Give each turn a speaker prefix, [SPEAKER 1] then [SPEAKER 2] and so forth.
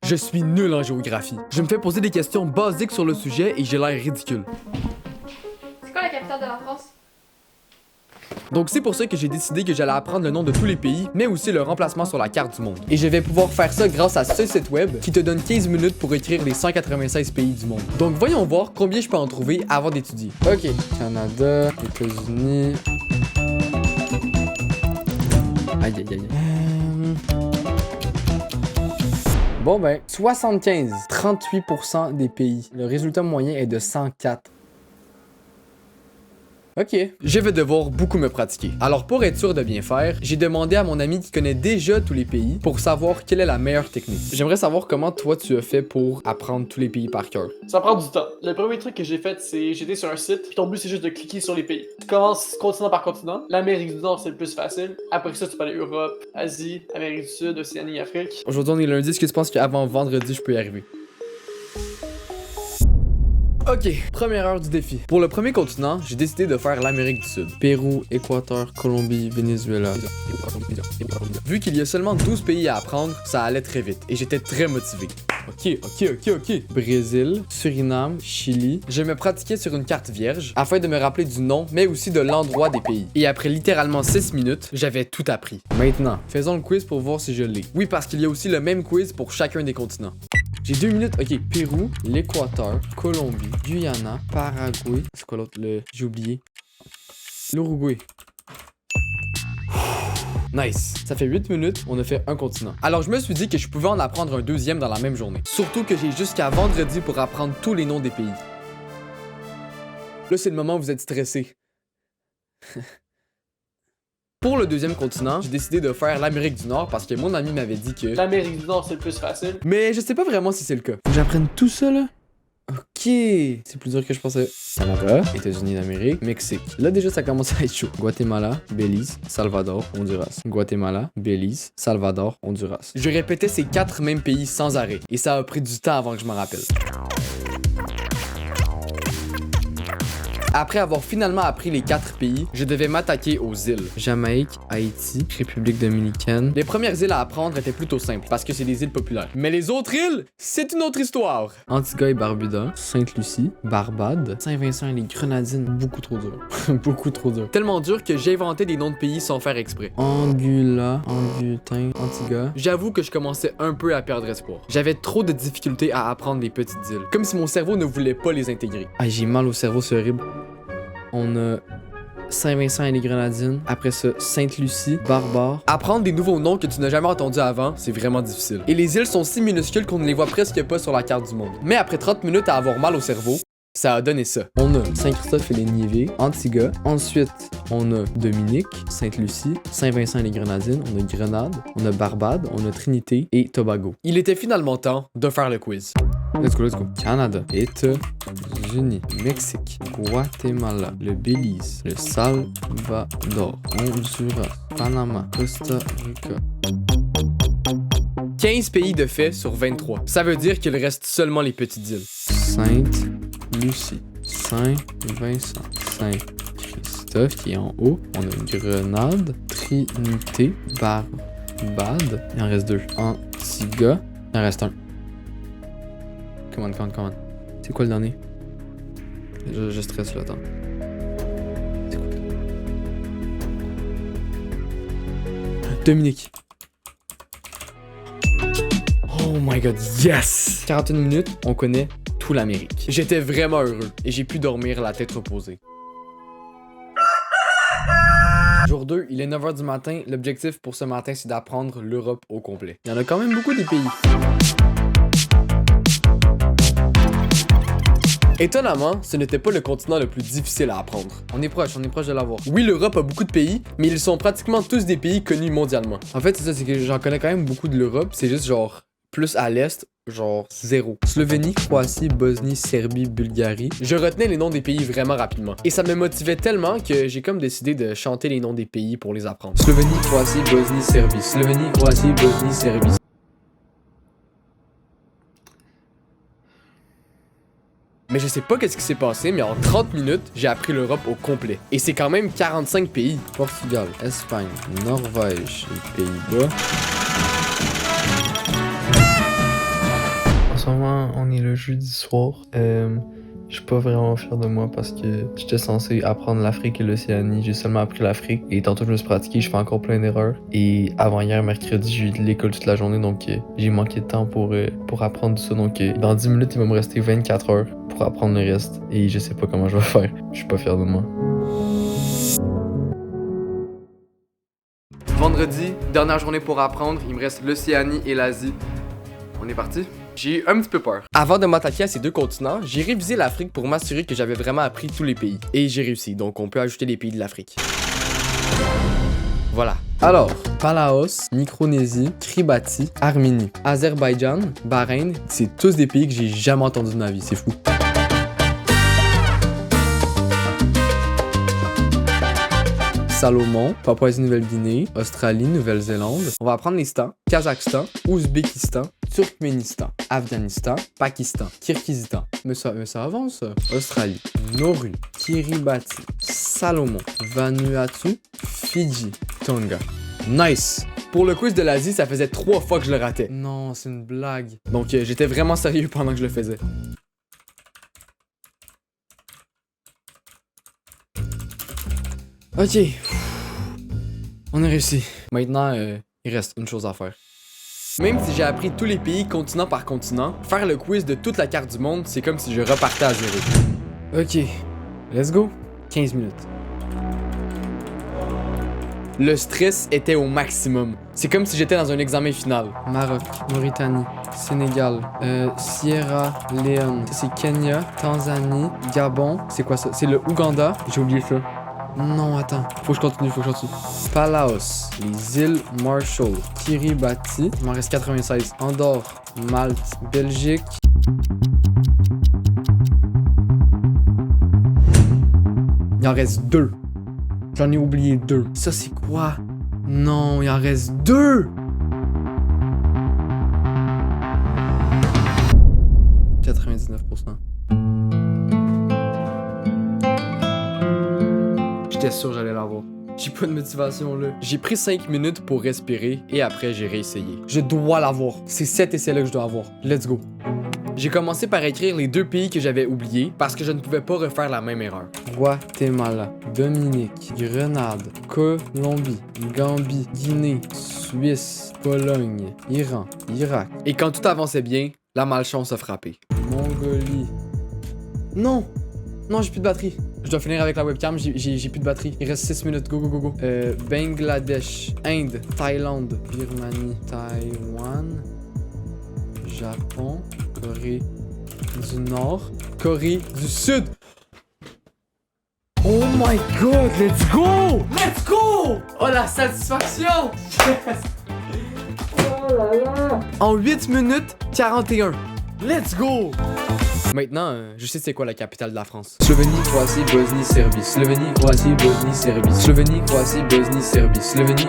[SPEAKER 1] Je suis nul en géographie. Je me fais poser des questions basiques sur le sujet et j'ai l'air ridicule.
[SPEAKER 2] C'est quoi la capitale de la France?
[SPEAKER 1] Donc c'est pour ça que j'ai décidé que j'allais apprendre le nom de tous les pays, mais aussi leur emplacement sur la carte du monde. Et je vais pouvoir faire ça grâce à ce site web qui te donne 15 minutes pour écrire les 196 pays du monde. Donc voyons voir combien je peux en trouver avant d'étudier. Ok, Canada, États-Unis... Aïe aïe aïe. Bon ben, 75, 38% des pays. Le résultat moyen est de 104. Ok, je vais devoir beaucoup me pratiquer. Alors pour être sûr de bien faire, j'ai demandé à mon ami qui connaît déjà tous les pays pour savoir quelle est la meilleure technique. J'aimerais savoir comment toi tu as fait pour apprendre tous les pays par cœur.
[SPEAKER 3] Ça prend du temps. Le premier truc que j'ai fait, c'est j'étais sur un site, puis ton but c'est juste de cliquer sur les pays. Tu commences continent par continent. L'Amérique du Nord c'est le plus facile. Après ça, tu peux aller Europe, Asie, Amérique du Sud, Océanie, Afrique.
[SPEAKER 1] Aujourd'hui on est lundi, est-ce que tu penses qu'avant vendredi je peux y arriver? Ok, première heure du défi. Pour le premier continent, j'ai décidé de faire l'Amérique du Sud. Pérou, Équateur, Colombie, Venezuela. Vu qu'il y a seulement 12 pays à apprendre, ça allait très vite et j'étais très motivé. Ok. Brésil, Suriname, Chili. Je me pratiquais sur une carte vierge afin de me rappeler du nom, mais aussi de l'endroit des pays. Et après littéralement 6 minutes, j'avais tout appris. Maintenant, faisons le quiz pour voir si je l'ai. Oui, parce qu'il y a aussi le même quiz pour chacun des continents. J'ai 2 minutes. Ok, Pérou, l'Équateur, Colombie, Guyana, Paraguay. C'est quoi l'autre? J'ai oublié. L'Uruguay. Nice. Ça fait 8 minutes, on a fait un continent. Alors je me suis dit que je pouvais en apprendre un deuxième dans la même journée. Surtout que j'ai jusqu'à vendredi pour apprendre tous les noms des pays. Là, c'est le moment où vous êtes stressé. Pour le deuxième continent, j'ai décidé de faire l'Amérique du Nord parce que mon ami m'avait dit que...
[SPEAKER 3] L'Amérique du Nord c'est le plus facile.
[SPEAKER 1] Mais je sais pas vraiment si c'est le cas. Faut que j'apprenne tout ça là? Ok, c'est plus dur que je pensais. Canada, États-Unis d'Amérique, Mexique. Là déjà ça commence à être chaud. Guatemala, Belize, Salvador, Honduras. Guatemala, Belize, Salvador, Honduras. Je répétais ces 4 mêmes pays sans arrêt et ça a pris du temps avant que je m'en rappelle. Après avoir finalement appris les 4 pays, je devais m'attaquer aux îles. Jamaïque, Haïti, République dominicaine. Les premières îles à apprendre étaient plutôt simples parce que c'est des îles populaires. Mais les autres îles, c'est une autre histoire. Antigua et Barbuda, Sainte-Lucie, Barbade, Saint-Vincent et les Grenadines. Beaucoup trop dur. Beaucoup trop dur. Tellement dur que j'ai inventé des noms de pays sans faire exprès. Angula, Angutin, Antigua. J'avoue que je commençais un peu à perdre espoir. J'avais trop de difficultés à apprendre les petites îles. Comme si mon cerveau ne voulait pas les intégrer. Ah, j'ai mal au cerveau, c'est horrible. On a Saint-Vincent et les Grenadines. Après ça, Sainte-Lucie, Barbare. Apprendre des nouveaux noms que tu n'as jamais entendus avant, c'est vraiment difficile. Et les îles sont si minuscules qu'on ne les voit presque pas sur la carte du monde. Mais après 30 minutes à avoir mal au cerveau, ça a donné ça. On a Saint-Christophe et les Niévès, Antigua. Ensuite, on a Dominique, Sainte-Lucie, Saint-Vincent et les Grenadines. On a Grenade, on a Barbade, on a Trinité et Tobago. Il était finalement temps de faire le quiz. Let's go. Canada, États-Unis, Mexique, Guatemala, le Belize, le Salvador, Honduras, Panama, Costa Rica. 15 pays de fait sur 23. Ça veut dire qu'il reste seulement les petites îles. Sainte-Lucie, Saint-Vincent, Saint-Christophe qui est en haut. On a Grenade, Trinité, Barbade. Il en reste 2. Antigua. Il en reste 1. Come on. C'est quoi le dernier? Je stresse là, attends. C'est quoi? Dominique. Oh my god, yes! 41 minutes, on connaît tout l'Amérique. J'étais vraiment heureux et j'ai pu dormir la tête reposée. Jour 2, il est 9h du matin. L'objectif pour ce matin, c'est d'apprendre l'Europe au complet. Il y en a quand même beaucoup des pays. Étonnamment, ce n'était pas le continent le plus difficile à apprendre. On est proche de l'avoir. Oui, l'Europe a beaucoup de pays, mais ils sont pratiquement tous des pays connus mondialement. En fait, c'est ça, c'est que j'en connais quand même beaucoup de l'Europe, c'est juste genre plus à l'est, genre 0. Slovénie, Croatie, Bosnie, Serbie, Bulgarie. Je retenais les noms des pays vraiment rapidement. Et ça me motivait tellement que j'ai comme décidé de chanter les noms des pays pour les apprendre. Slovénie, Croatie, Bosnie, Serbie. Slovénie, Croatie, Bosnie, Serbie. Mais je sais pas qu'est-ce qui s'est passé, mais en 30 minutes, j'ai appris l'Europe au complet. Et c'est quand même 45 pays. Portugal, Espagne, Norvège, les Pays-Bas.
[SPEAKER 4] jeudi soir. Je suis pas vraiment fier de moi parce que j'étais censé apprendre l'Afrique et l'Océanie. J'ai seulement appris l'Afrique et tantôt je me suis pratiqué, je fais encore plein d'erreurs. Et avant hier, mercredi, j'ai eu de l'école toute la journée donc j'ai manqué de temps pour apprendre tout ça. Donc dans 10 minutes, il va me rester 24 heures pour apprendre le reste et je sais pas comment je vais faire. Je suis pas fier de moi.
[SPEAKER 1] Vendredi, dernière journée pour apprendre, il me reste l'Océanie et l'Asie. On est parti? J'ai eu un petit peu peur. Avant de m'attaquer à ces deux continents, j'ai révisé l'Afrique pour m'assurer que j'avais vraiment appris tous les pays. Et j'ai réussi, donc on peut ajouter les pays de l'Afrique. Voilà. Alors, Palaos, Micronésie, Kiribati, Arménie, Azerbaïdjan, Bahreïn, c'est tous des pays que j'ai jamais entendus de ma vie, c'est fou. Salomon, Papouasie-Nouvelle-Guinée, Australie, Nouvelle-Zélande. On va apprendre les Stans. Kazakhstan, Ouzbékistan, Turkménistan, Afghanistan, Pakistan, Kirghizistan. Mais ça avance. Australie, Nauru, Kiribati, Salomon, Vanuatu, Fidji, Tonga. Nice! Pour le quiz de l'Asie, ça faisait 3 fois que je le ratais. Non, c'est une blague. Donc j'étais vraiment sérieux pendant que je le faisais. Ok, on a réussi. Maintenant, il reste une chose à faire. Même si j'ai appris tous les pays continent par continent, faire le quiz de toute la carte du monde, c'est comme si je repartais à zéro. Ok, let's go. 15 minutes. Le stress était au maximum. C'est comme si j'étais dans un examen final. Maroc, Mauritanie, Sénégal, Sierra Leone, c'est Kenya, Tanzanie, Gabon. C'est quoi ça? C'est le Ouganda. J'ai oublié ça. Non, attends. Faut que je continue. Palaos, les îles Marshall, Kiribati, il m'en reste 96. Andorre, Malte, Belgique. Il en reste 2. J'en ai oublié 2. Ça, c'est quoi? Non, il en reste 2! 99%. J'étais sûr que j'allais l'avoir. J'ai pas de motivation là. J'ai pris 5 minutes pour respirer et après j'ai réessayé. Je dois l'avoir. C'est cet essai-là que je dois avoir. Let's go. J'ai commencé par écrire les 2 pays que j'avais oubliés parce que je ne pouvais pas refaire la même erreur. Guatemala, Dominique, Grenade, Colombie, Gambie, Guinée, Suisse, Pologne, Iran, Irak. Et quand tout avançait bien, la malchance a frappé. Mongolie. Non! Non, j'ai plus de batterie. Je dois finir avec la webcam, j'ai plus de batterie. Il reste 6 minutes, go. Bangladesh, Inde, Thaïlande, Birmanie, Taïwan, Japon, Corée du Nord, Corée du Sud. Oh my god, let's go! Let's go! Oh la satisfaction! Yes! Oh là là! En 8 minutes 41. Let's go! Maintenant, je sais c'est quoi la capitale de la France. Slovénie, Croatie, Bosnie, Serbie. Slovénie, Croatie, Bosnie, Serbie. Slovénie, Croatie, Bosnie, Serbie. Slovénie,